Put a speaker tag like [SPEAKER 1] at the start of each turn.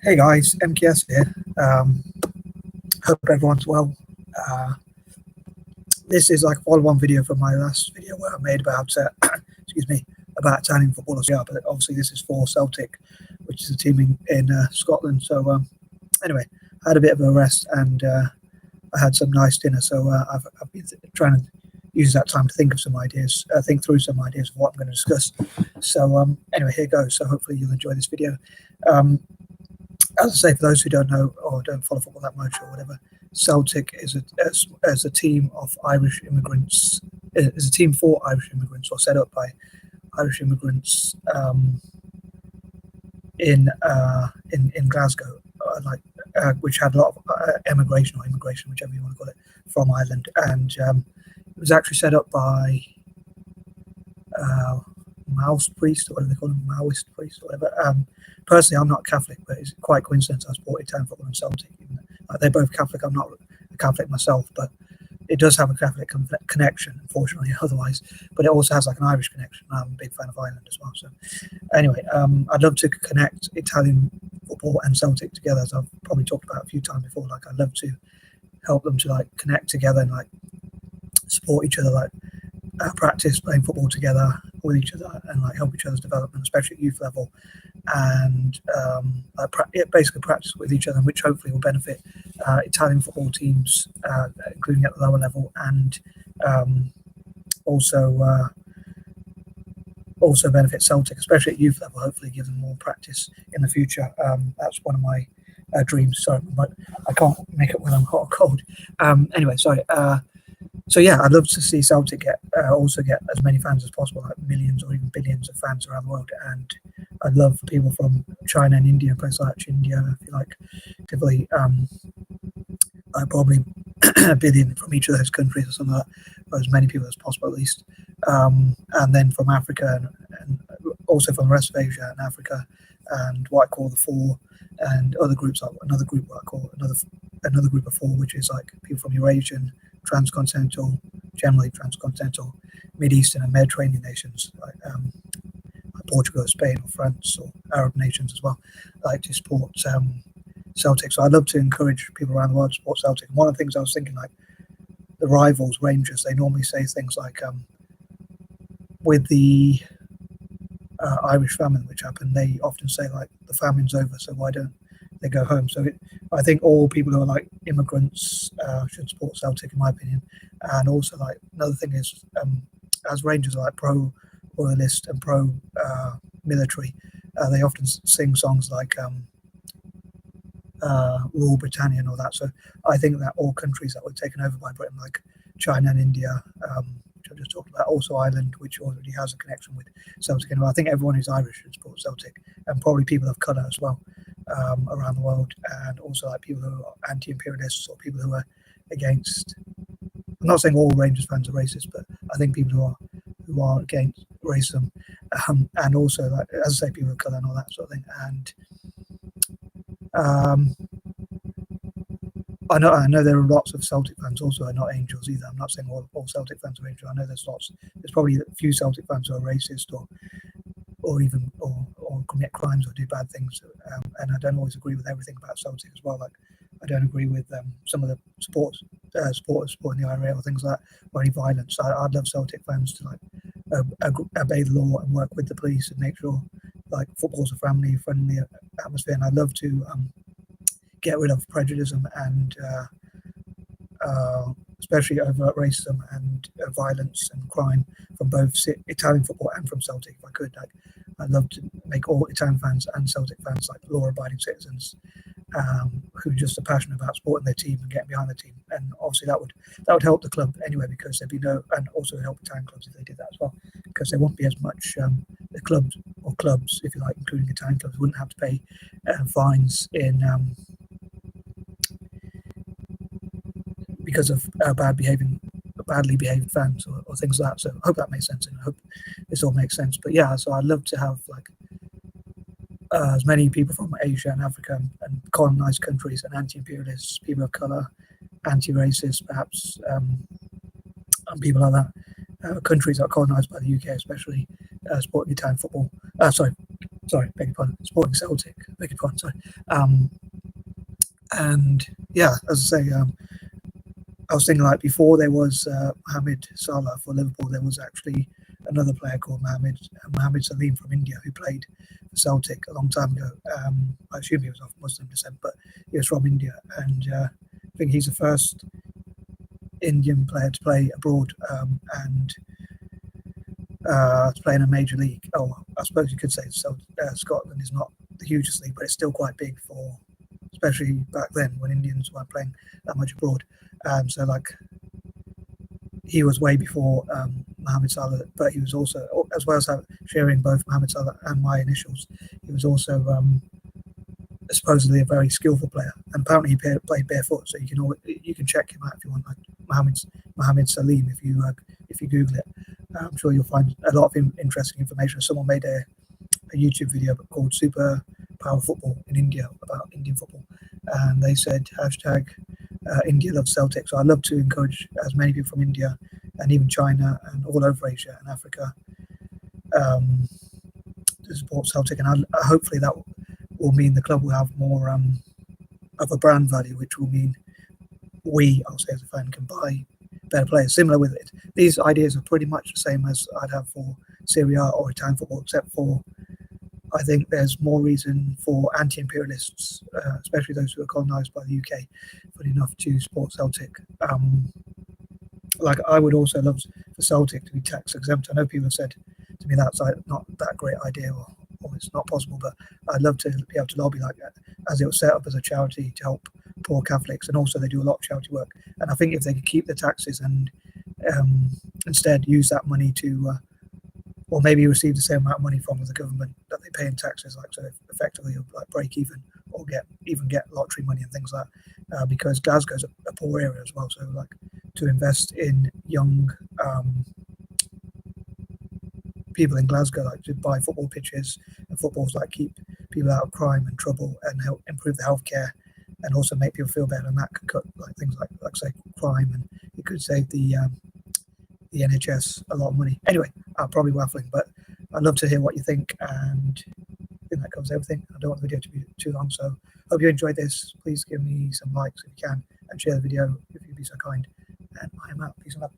[SPEAKER 1] Hey guys, M.K.S here. Hope everyone's well. This is like a follow-on video from my last video where I made about, excuse me, about Italian football. Yeah, but obviously this is for Celtic, which is a team in Scotland. So anyway, I had a bit of a rest and I had some nice dinner. So I've been trying to use that time to think of some ideas, think through some ideas of what I'm going to discuss. So anyway, here goes. So hopefully you'll enjoy this video. As I say, for those who don't know or don't follow football that much or whatever, Celtic is a team of Irish immigrants. Is a team for Irish immigrants, or set up by Irish immigrants in Glasgow, which had a lot of immigration, whichever you want to call it, from Ireland, and it was actually set up by Maoist priest, or whatever they call them, Maoist priest, or whatever. Personally, I'm not Catholic, but it's quite coincidence I support Italian football and Celtic. They're both Catholic. I'm not a Catholic myself, but it does have a Catholic connection, unfortunately, otherwise. But it also has like an Irish connection. I'm a big fan of Ireland as well. So anyway, I'd love to connect Italian football and Celtic together, as I've probably talked about a few times before. Like, I'd love to help them to like connect together and like support each other, like practice playing football together with each other and like help each other's development, especially at youth level, and basically practice with each other, which hopefully will benefit Italian football teams, including at the lower level, and also benefit Celtic, especially at youth level. Hopefully, give them more practice in the future. That's one of my dreams. Sorry, but I can't make it when I'm hot or cold. Anyway, sorry. So yeah, I'd love to see Celtic also get as many fans as possible, like millions or even billions of fans around the world. And I'd love people from China and India, places like Chindia, if you like, typically probably a billion from each of those countries or something like that, or as many people as possible at least. And then from Africa and also from the rest of Asia and Africa, and what I call the Four, and other groups, like another group what I call another group of four, which is like people from Eurasian, transcontinental, generally transcontinental, Mid-Eastern and Mediterranean nations, like Portugal, Spain, or France, or Arab nations as well, like to support Celtic. So I'd love to encourage people around the world to support Celtic. And one of the things I was thinking, like the rivals, Rangers, they normally say things like, with the Irish famine which happened, they often say like, the famine's over, so why don't they go home? So I think all people who are like immigrants should support Celtic, in my opinion. And also, like, another thing is, as Rangers are like pro-royalist and pro-military, they often sing songs like Rule Britannia and all that. So I think that all countries that were taken over by Britain, like China and India, which I just talked about, also Ireland, which already has a connection with Celtic. And I think everyone who's Irish should support Celtic, and probably people of colour as well, around the world, and also like people who are anti-imperialists or people who are against. I'm not saying all Rangers fans are racist, but I think people who are against racism, and also, like, as I say, people of colour and all that sort of thing. And I know there are lots of Celtic fans also are not angels either. I'm not saying all Celtic fans are angels. I know there's probably a few Celtic fans who are racist or even commit crimes or do bad things, and I don't always agree with everything about Celtic as well. Like, I don't agree with some of the supporters supporting the IRA or things like that, or any violence. I'd love Celtic fans to like obey the law and work with the police and make sure like football's a family-friendly atmosphere. And I'd love to get rid of prejudice and especially over racism and violence and crime from both Italian football and from Celtic. If I could, like, I'd love to make all Italian fans and Celtic fans like law-abiding citizens who just are passionate about supporting their team and getting behind the team. And obviously that would help the club anyway, because there'd be and also help Italian clubs if they did that as well, because there won't be as much the clubs, if you like, including Italian clubs, wouldn't have to pay fines because of badly behaved fans or things like that. So I hope that makes sense, and I hope this all makes sense. But yeah, so I'd love to have like as many people from Asia and Africa and colonized countries and anti-imperialists, people of color, anti-racist, perhaps, and people like that, countries that are colonized by the UK, especially supporting Italian football. Sorry, beg your pardon. Supporting Celtic. Beg your pardon. Sorry. And yeah, as I say, I was thinking like before there was Mohamed Salah for Liverpool, there was actually another player called Mohamed Salim from India who played for Celtic a long time ago. I assume he was of Muslim descent, but he was from India, and I think he's the first Indian player to play abroad and to play in a major league. Oh, I suppose you could say Scotland is not the hugest league, but it's still quite big for, especially back then when Indians weren't playing that much abroad. So like he was way before Mohamed Salah, but he was also, as well as sharing both Mohamed Salah and my initials, he was also supposedly a very skillful player. And apparently he played barefoot, so you can check him out if you want, like Mohamed Salim, if you Google it. I'm sure you'll find a lot of interesting information. Someone made a YouTube video called Super Power Football in India, about Indian football, and they said hashtag India loves Celtic. So I'd love to encourage as many people from India and even China and all over Asia and Africa to support Celtic, and hopefully that will mean the club will have more of a brand value, which will mean I'll say as a fan, can buy better players. Similar with it, these ideas are pretty much the same as I'd have for Serie A or Italian football, except for I think there's more reason for anti-imperialists, especially those who are colonized by the UK, funny enough, to support Celtic. Like I would also love for Celtic to be tax exempt. I know people have said to me that's not that great idea, or it's not possible, but I'd love to be able to lobby like that, as it was set up as a charity to help poor Catholics, and also they do a lot of charity work. And I think if they could keep the taxes and instead use that money to or maybe receive the same amount of money from the government that they pay in taxes, like so effectively like break even or get lottery money and things like that, because Glasgow's a poor area as well. So like to invest in young people in Glasgow, like to buy football pitches and footballs, like keep people out of crime and trouble and help improve the healthcare and also make people feel better, and that could cut like things like say crime, and it could save the NHS a lot of money. Anyway, I'm probably waffling, but I'd love to hear what you think, and I think that covers everything. I don't want the video to be too long, so hope you enjoyed this. Please give me some likes if you can, and share the video if you'd be so kind. And I am out. Peace and love.